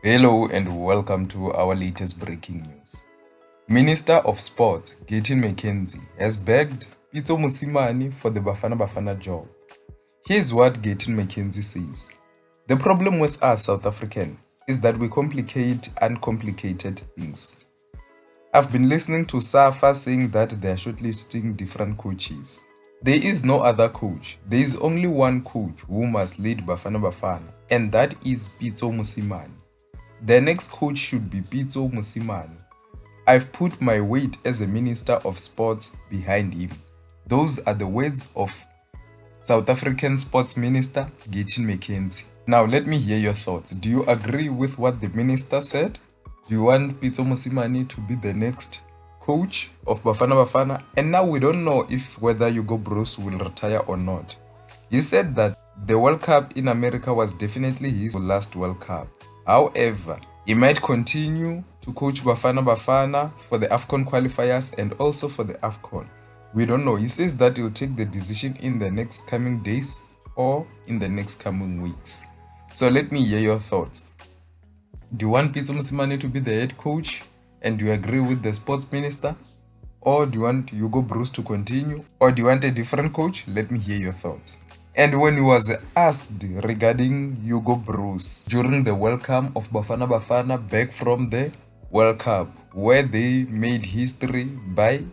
Hello and welcome to our latest breaking news. Minister of Sports Gayton McKenzie has begged Pitso Mosimane for the Bafana Bafana job. Here's what Gayton McKenzie says. The problem with us South African is that we complicate uncomplicated things. I've been listening to SAFA saying that they are shortlisting different coaches. There is no other coach. There is only one coach who must lead Bafana Bafana, and that is Pitso Mosimane. The next coach should be Pitso Mosimane. I've put my weight as a Minister of Sports behind him. Those are the words of South African Sports Minister Gayton McKenzie. Now let me hear your thoughts. Do you agree with what the minister said? Do you want Pitso Mosimane to be the next coach of Bafana Bafana? And now we don't know if whether Hugo Broos will retire or not. He said that the World Cup in America was definitely his last World Cup. However, he might continue to coach Bafana Bafana for the AFCON qualifiers and also for the AFCON. We don't know. He says that he'll take the decision in the next coming days or in the next coming weeks. So let me hear your thoughts. Do you want Pitso Mosimane to be the head coach and do you agree with the sports minister? Or do you want Hugo Broos to continue? Or do you want a different coach? Let me hear your thoughts. And when he was asked regarding Hugo Broos during the welcome of Bafana Bafana back from the World Cup, where they made history by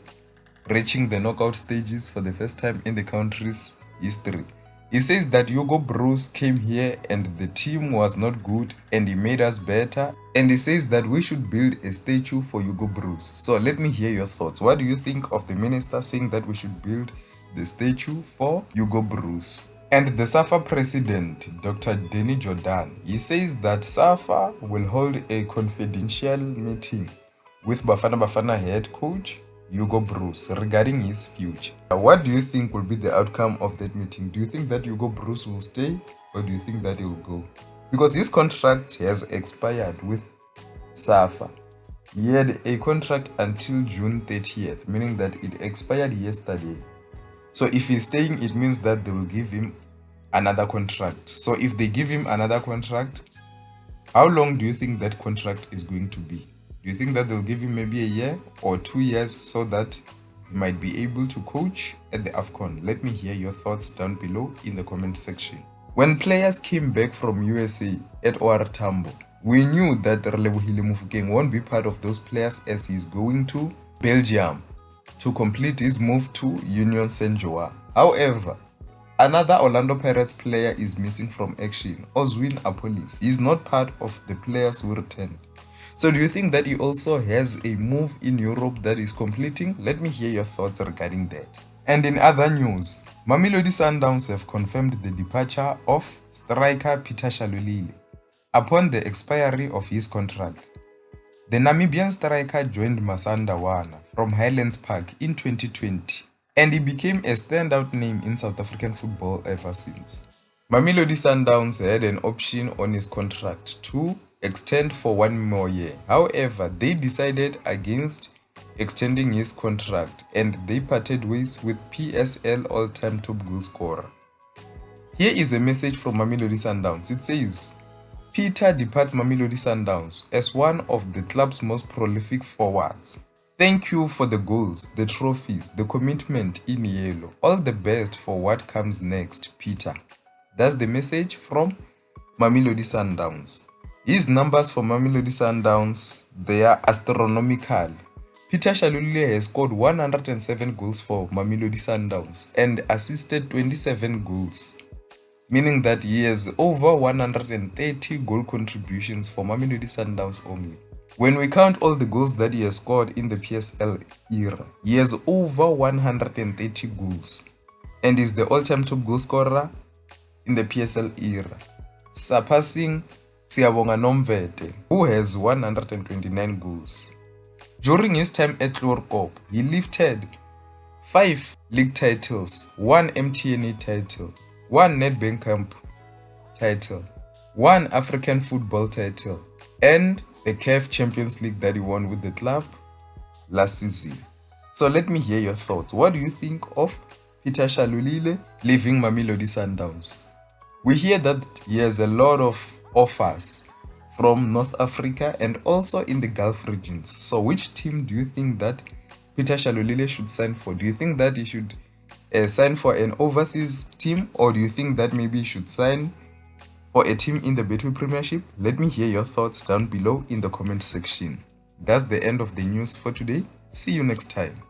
reaching the knockout stages for the first time in the country's history, he says that Hugo Broos came here and the team was not good and he made us better. And he says that we should build a statue for Hugo Broos. So let me hear your thoughts. What do you think of the minister saying that we should build the statue for Hugo Broos? And the SAFA president, Dr. Danny Jordan, he says that SAFA will hold a confidential meeting with Bafana Bafana head coach Hugo Broos regarding his future. What do you think will be the outcome of that meeting? Do you think that Hugo Broos will stay or do you think that he will go? Because his contract has expired with SAFA. He had a contract until June 30th, meaning that it expired yesterday. So if he's staying, it means that they will give him another contract. So if they give him another contract, how long do you think that contract is going to be? Do you think that they'll give him maybe a year or 2 years so that he might be able to coach at the AFCON? Let me hear your thoughts down below in the comment section. When players came back from USA at OR Tambo, we knew that Relebohile Mofokeng won't be part of those players as he's going to Belgium to complete his move to Union Saint-Gilloise. However, another Orlando Pirates player is missing from action, Oswin Apolis. He is not part of the players who returned. So do you think that he also has a move in Europe that is completing? Let me hear your thoughts regarding that. And in other news, Mamelodi Sundowns have confirmed the departure of striker Peter Shalulile upon the expiry of his contract. The Namibian striker joined Masanda Wana from Highlands Park in 2020 and he became a standout name in South African football ever since. Mamelodi Sundowns had an option on his contract to extend for 1 more year. However, they decided against extending his contract and they parted ways with PSL all-time top goal scorer. Here is a message from Mamelodi Sundowns. It says, Peter departs Mamelodi Sundowns as one of the club's most prolific forwards. Thank you for the goals, the trophies, the commitment in yellow. All the best for what comes next, Peter. That's the message from Mamelodi Sundowns. His numbers for Mamelodi Sundowns, they are astronomical. Peter Shalulile has scored 107 goals for Mamelodi Sundowns and assisted 27 goals, meaning that he has over 130 goal contributions for Mamelodi Sundowns only. When we count all the goals that he has scored in the PSL era, he has over 130 goals and is the all-time top goal scorer in the PSL era, surpassing Siyabonga Nomvete, who has 129 goals. During his time at Lorkop, he lifted 5 league titles, 1 MTN title, 1 Nedbank Cup title, 1 African football title, and the CAF Champions League that he won with the club last season. So let me hear your thoughts. What do you think of Peter Shalulile leaving Mamelodi Sundowns? We hear that he has a lot of offers from North Africa and also in the Gulf regions. So which team do you think that Peter Shalulile should sign for? Do you think that he should sign for an overseas team, or do you think that maybe he should sign for a team in the Betway Premiership? Let me hear your thoughts down below in the comment section. That's the end of the news for today. See you next time.